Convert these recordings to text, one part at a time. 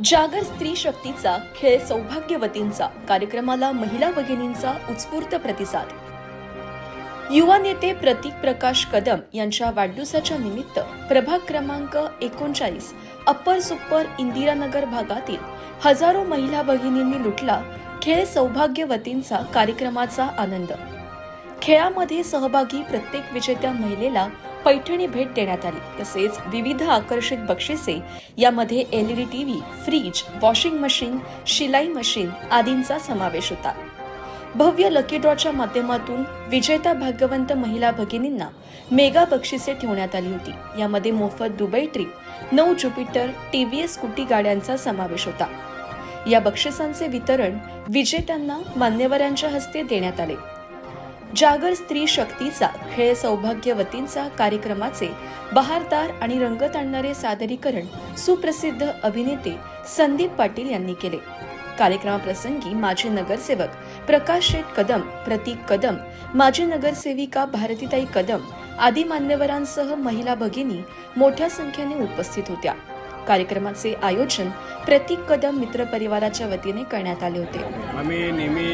जागर स्त्री शक्तीचा खेळ सौभाग्यवतींचा कार्यक्रमाला महिला भगिनींचा उत्स्फूर्त प्रतिसाद। युवा नेते प्रतीक प्रकाश कदम यांच्या वाढदिवसाच्या निमित्त प्रभाग क्रमांक 39 अप्पर सुपर इंदिरानगर भागातील हजारो महिला भगिनींनी लुटला खेळ सौभाग्यवतींचा कार्यक्रमाचा आनंद। खेळामध्ये सहभागी प्रत्येक विजेत्या महिलेला पैठणी भेट देण्यात आली। तसेच विविध आकर्षक बक्षिसे यामध्ये LED TV, fridge, washing machine, शिलाई मशीन आदींचा समावेश होता। भव्य लकी ड्रॉच्या माध्यमातून विजेता भाग्यवंत महिला भगिनींना मेगा बक्षिसे ठेवण्यात आली होती। यामध्ये मोफत Dubai trip, 9 Jupiter TVS scooty गाड्यांचा समावेश होता। या बक्षिसांचे वितरण विजेत्यांना मान्यवरांच्या हस्ते देण्यात आले। जागर स्त्री शक्तीचा खेळ सौभाग्यवतींचा कार्यक्रमाचे बहारदार आणि रंगत आणणारे सादरीकरण सुप्रसिद्ध अभिनेते संदीप पाटील यांनी केले। कार्यक्रमाप्रसंगी माजी नगरसेवक प्रकाश शेठ कदम, प्रतीक कदम, माजी नगरसेविका भारतीताई कदम आदी मान्यवरांसह महिला भगिनी मोठ्या संख्येने उपस्थित होत्या। कार्यक्रमाचे आयोजन प्रतीक कदम मित्र परिवाराच्या वतीने करण्यात आले होते। आम्ही नेहमी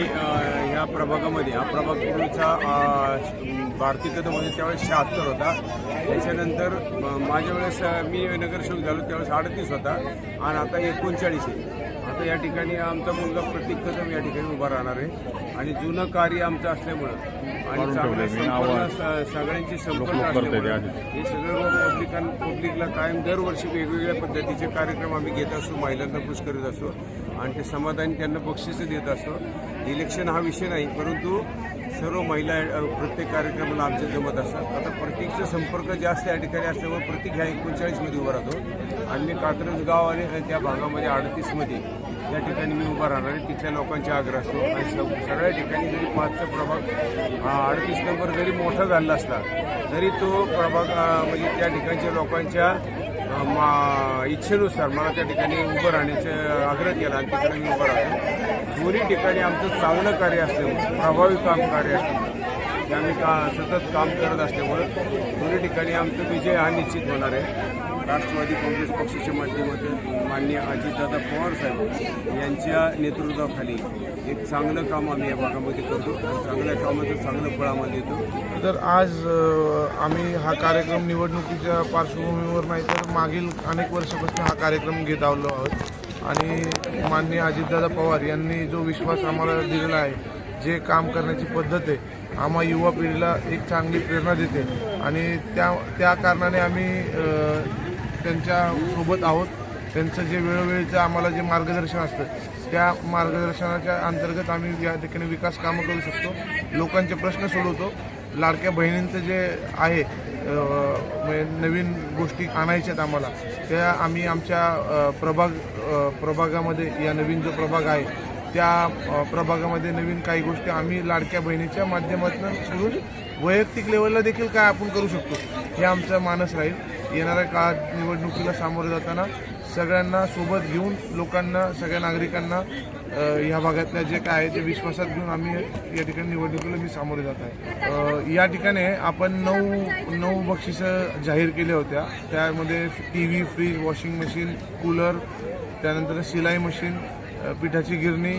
या प्रभागामध्ये हा प्रभाग पूर्वीचा भारतीय कदम होते त्यावेळेस 76 होता। त्याच्यानंतर माझ्या वेळेस मी नगरसेवक झालो त्यावेळेस 38 होता आणि आता 39 आहे। आता या ठिकाणी आमचा मुलगा प्रतीक कदम या ठिकाणी उभा राहणार आहे आणि जुनं कार्य आमचं असल्यामुळं आणि चांगलं सगळ्यांची संपर्क असल्यामुळे हे सगळं पब्लिकला कायम दरवर्षी वेगवेगळ्या पद्धतीचे कार्यक्रम आम्ही घेत असतो, महिलांना खुश करीत असतो आणि ते समाधानी त्यांना बक्षिसं देत असतो। इलेक्शन हा विषय नाही, परंतु सर्व महिला प्रत्येक कार्यक्रमाला आमचे जमत असतात। आता प्रतीकचा संपर्क जास्त या ठिकाणी असल्यामुळे प्रतीक ह्या 39 मध्ये उभा राहतो आणि मी कात्रज गाव आणि त्या भागामध्ये 38 मध्ये या ठिकाणी मी उभा राहणार आहे। तिथल्या लोकांचे आग्रह असतो आणि सगळ्या ठिकाणी जरी 5चा प्रभाग 38 नंबर जरी मोठा झाला असला तरी तो प्रभाग म्हणजे त्या ठिकाणच्या लोकांच्या इच्छेनुसार मला त्या ठिकाणी उभं राहण्याचा आग्रह केला आणि तिकडे मी उभं राहतो। दोन्ही ठिकाणी आमचं चांगलं कार्य असल्यामुळे, प्रभावी कार्य असल्यामुळे ते आम्ही सतत काम करत असल्यामुळे दोन्ही ठिकाणी आमचा विजय हा निश्चित होणार आहे। राष्ट्रवादी काँग्रेस पक्षाच्या माध्यमातून माननीय अजितदादा पवार साहेब यांच्या नेतृत्वाखाली एक चांगलं काम आम्ही या भागामध्ये करतो आणि चांगल्या कामाचं चांगलं फळ आम्हाला देतो। तर आज आम्ही हा कार्यक्रम निवडणुकीच्या पार्श्वभूमीवर नाही तर मागील अनेक वर्षापासून हा कार्यक्रम घेत आलो आहोत आणि माननीय अजितदादा पवार यांनी जो विश्वास आम्हाला दिलेला आहे, जे काम करण्याची पद्धत आहे, आम्हा युवा पिढीला एक चांगली प्रेरणा देते आणि त्या कारणाने आम्ही त्यांच्या सोबत आहोत। त्यांचं जे वेळोवेळीचं आम्हाला जे मार्गदर्शन असतं त्या मार्गदर्शनाच्या अंतर्गत आम्ही या ठिकाणी विकास कामं करू शकतो, लोकांचे प्रश्न सोडवतो। लाडक्या बहिणींचं जे आहे नवीन गोष्टी आणायच्यात आम्हाला, त्या आम्ही आमच्या प्रभागामध्ये या नवीन जो प्रभाग आहे त्या प्रभागामध्ये नवीन काही गोष्टी आम्ही लाडक्या बहिणीच्या माध्यमातून सोडून वैयक्तिक लेवलला देखील काय आपण करू शकतो हे आमचा मानस राहील। येणाऱ्या काळात निवडणुकीला सामोरे जाताना सगळ्यांना सोबत घेऊन, लोकांना, सगळ्या नागरिकांना ह्या भागातल्या जे काय आहे ते विश्वासात घेऊन आम्ही या ठिकाणी निवडणुकीला मी सामोरे जात आहे। या ठिकाणी आपण 9 बक्षिसं जाहीर केल्या होत्या। त्यामध्ये TV, fridge, washing machine, cooler, त्यानंतर शिलाई मशीन, पिठाची गिरणी,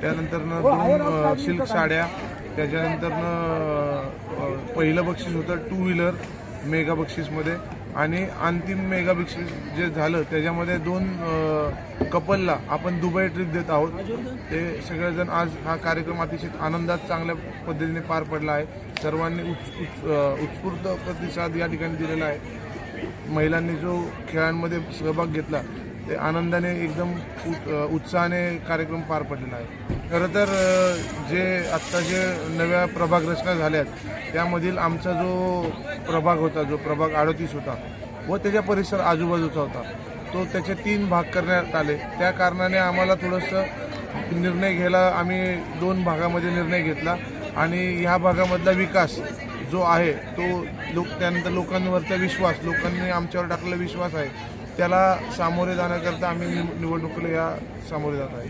त्यानंतरनं 2 सिल्क साड्या, त्याच्यानंतरनं पहिलं बक्षीस होतं 2 व्हीलर मेगा बक्षीसमध्ये आणि अंतिम मेगा बक्षीस जे झालं त्याच्यामध्ये 2 कपलला आपण दुबई ट्रिप देत आहोत। ते सगळेजण आज हा कार्यक्रम अतिशय आनंदात चांगल्या पद्धतीने पार पडला आहे। सर्वांनी उत्स्फूर्त प्रतिसाद या ठिकाणी दिलेला आहे। महिलांनी जो खेळांमध्ये सहभाग घेतला ते आनंदाने एकदम उत्साहाने कार्यक्रम पार पडलेला आहे। खरं तर आत्ता जे नव्या प्रभाग रचना झाल्यात त्यामधील आमचा जो प्रभाग होता, जो प्रभाग 38 होता व त्याच्या परिसर आजूबाजूचा होता, तो त्याचे 3 भाग करण्यात आले। त्या कारणाने आम्हाला थोडंसं निर्णय घ्यायला आम्ही 2 भागामध्ये निर्णय घेतला आणि ह्या भागामधला विकास जो आहे तो त्यानंतर लोकांवरचा विश्वास, लोकांनी आमच्यावर टाकलेला विश्वास आहे, त्याला सामोरे जाण्याकरता आम्ही निवडणुकीला सामोरे जात आहे।